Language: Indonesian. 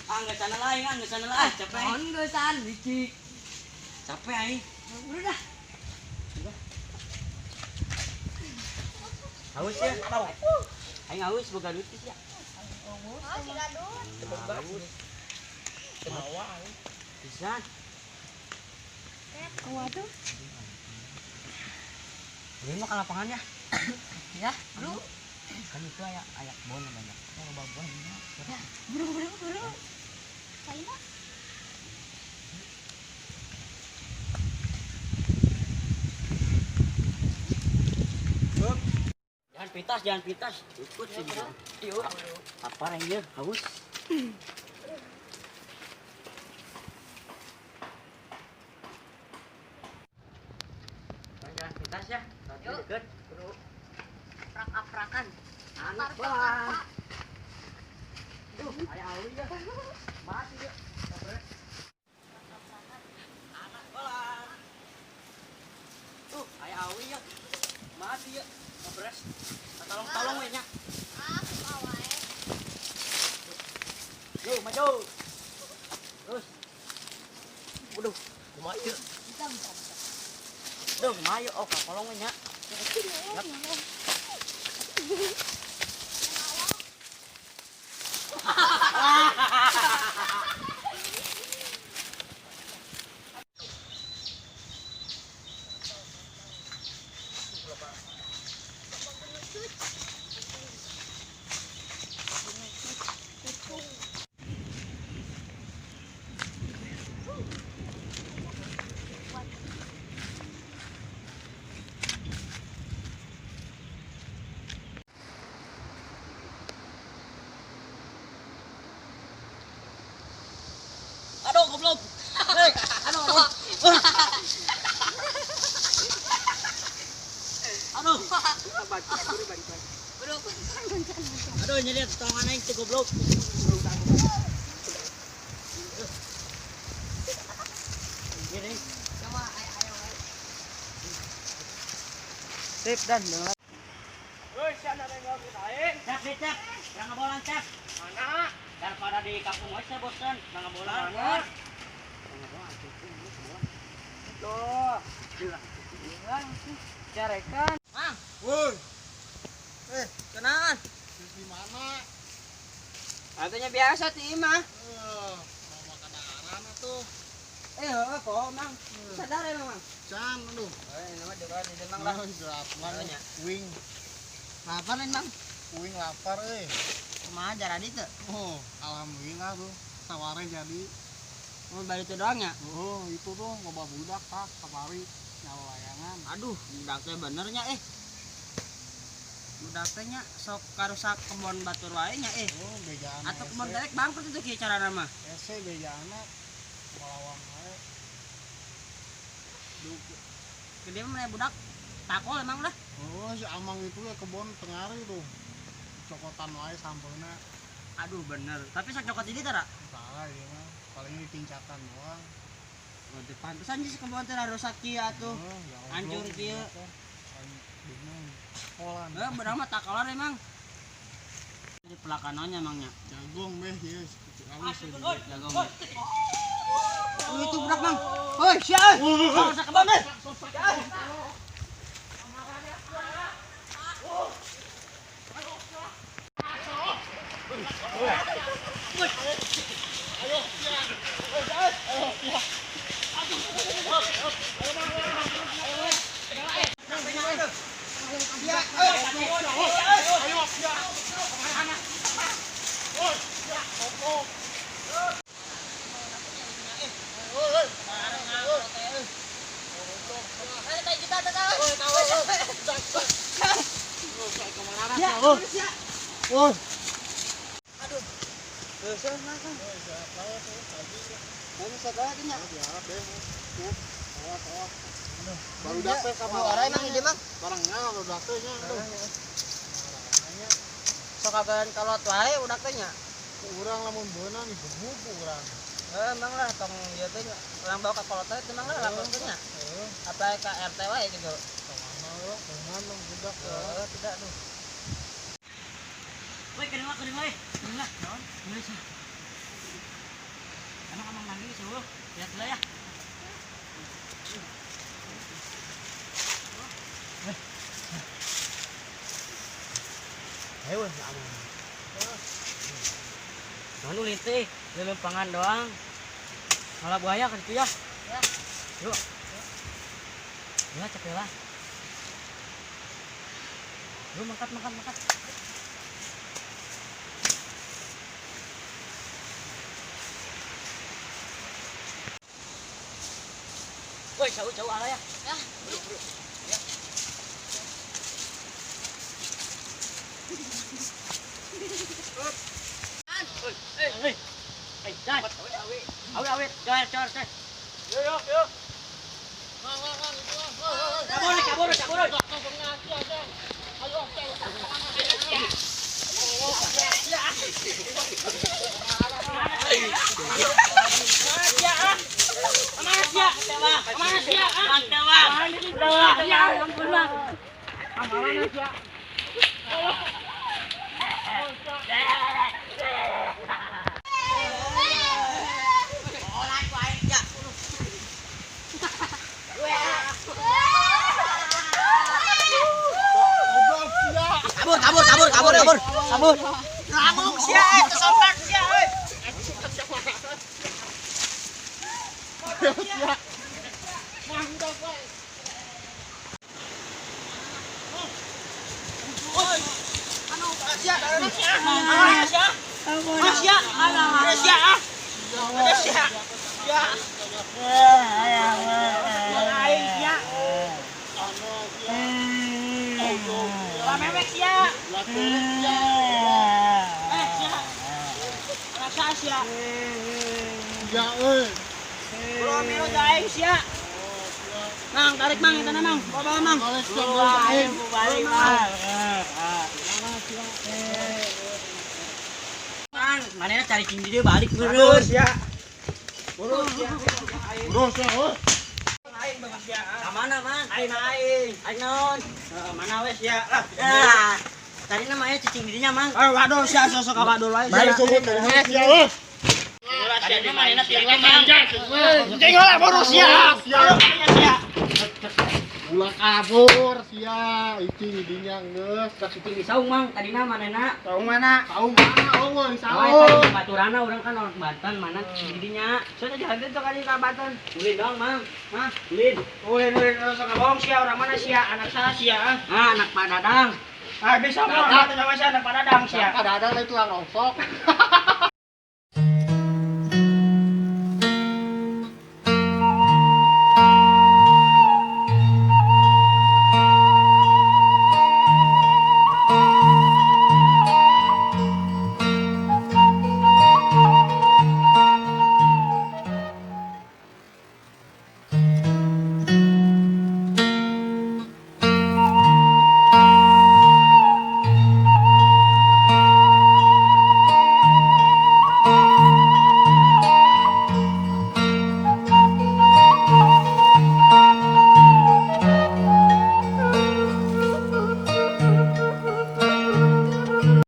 Enggak sana lain, enggak sana lain. Capek. Enggak san licik. Capek ai. Udah dah. Haus ya? Tahu. Aing haus boga duit ya. Oh, si gadut. Haus. Kebawa ai. Pisan. Waduh. Beli mah ke lapangan ya. Ya, bro. Kan itu ayak bon banyak. Oh, babon ini. Ya, buru. Kaina. Jangan pitas. Ikut sih dia. Yuk. Apa ranger haus? Jangan pitas ya. Yuk. Deket. Bro. Prak-aprakan. Anak bang. Duh, ayah awi ya. Mati ya. Anak bang. Tuh, ayah awi ya. Mati ya. Ngabres. Tolong we nya. Yuk, maju. Terus. Waduh, kumaha ieu? Duh, kumaha ieu? Oh, tolong we nya. Aduh, goblok. Hei, aduh. Aduh. Aduh, nyeliat tangan aing teh goblok. Gini. Coba ayo. Sip dan dengar. Woi, sana nengok kita. Cak. Jangan bolan, Cak. Mana? Daripada di kampung aja bosan, jangan bolan. Mana? Loh. Bilang carekan. Mang, Woi, kenaan. di mana? Katanya biasa ti imah. Mau makan daharan tuh. Kok mang. Sadar ya mang. Can, aduh. Nama juga di demang lah. Gerak lah. Namanya. Wing, Lapar nih mang. wing lapar Kumaha ajar adi tuh. Oh, alhamdulillah tuh. Tawarin jadi. Mau balik itu doang ya? Oh, itu tuh ngoba budak tak kemari nyawa layangan. Aduh, budak teh benernya budak teh nya sok karusak kebon batur wae nya Oh, bejaan. Atau kebon teh bangkrut itu kieu carana mah. Ese bejaan melawang wae. Gede mah budak takol emang lah. Oh, si Amang itu ya kebon tengari tuh. Cokotan wae sampelna. Aduh bener. Tapi sok cokot ini tara. Salah ya mah. Paling ditincakan doang. Oh, pantesan sih kebon teh rusak kieu atuh. Oh, ya Hancur Allah, kieu. bingung. Polan. Bener mah takalar emang. Jadi pelakanannya emangnya. Jagong beh ya. Jagong. Oh, itu budak mang. Hoi, sial. Rusak kebon deh. Woi. Aduh. Dosa makan. Ini segala nya. Baru dapet sama Orang emang di mang. barangnya baru dapetnya. Sok kabaran kalau wae udah teh nya. Kurang lamun beunang nih gemuk kurang. Emang lah tong ieu teh orang bawa ka kolot teh emang lah lapor teh nya. Apa ka RT wae gitu. Kemana lo? Kemana budak? Tidak tuh. Woi, kedua. Kedua. Nulis. Lihat dulu ya. Ayo, Manu lintih, lempangan doang. Malah buaya kan itu ya. Ya. Yuk. Ya cepet lah. Yuk makan. Woi, jauh ala ya. Ya. Dan. Awet. Cor. Yuk. Kabur. Kabur. Ngamuk sia, kesompak sia euy. Ya euy. Bro, mero daeng sia. Mang, tarik mang, itu na mang. Bawa mang. Balik sia balik. Balik mang. Mang, manehna cari cindi dia balik terus ya. Urus ya. Urus ya euy. Aing bagus ya. Mana mang? Aing. Aing naon? Mana wes ya. Lah. Tadi namanya cicing didinya mang. Waduh, sia sosok waduh wae. Balik sumut ya euy. Tadi mainnya tiga mang. Cing lah urus ya. Ulah kabur sia, icing dinya geus. Cicing di saung mang. Tadi manehna Saung mana? Saung euy, saung. Baturana urang kan orang Banten, mana cicing didinya. Soalnya jalan itu kali ka Banten. Ulin dong mang. Mah, ulin. Ulin sok bohong sia orang mana sia anak saya sia. Ah, anak Pak Dadang. Ah bisa mah sama sia anak Pak Dadang sia. Kadang-kadang itu tukang ongkok.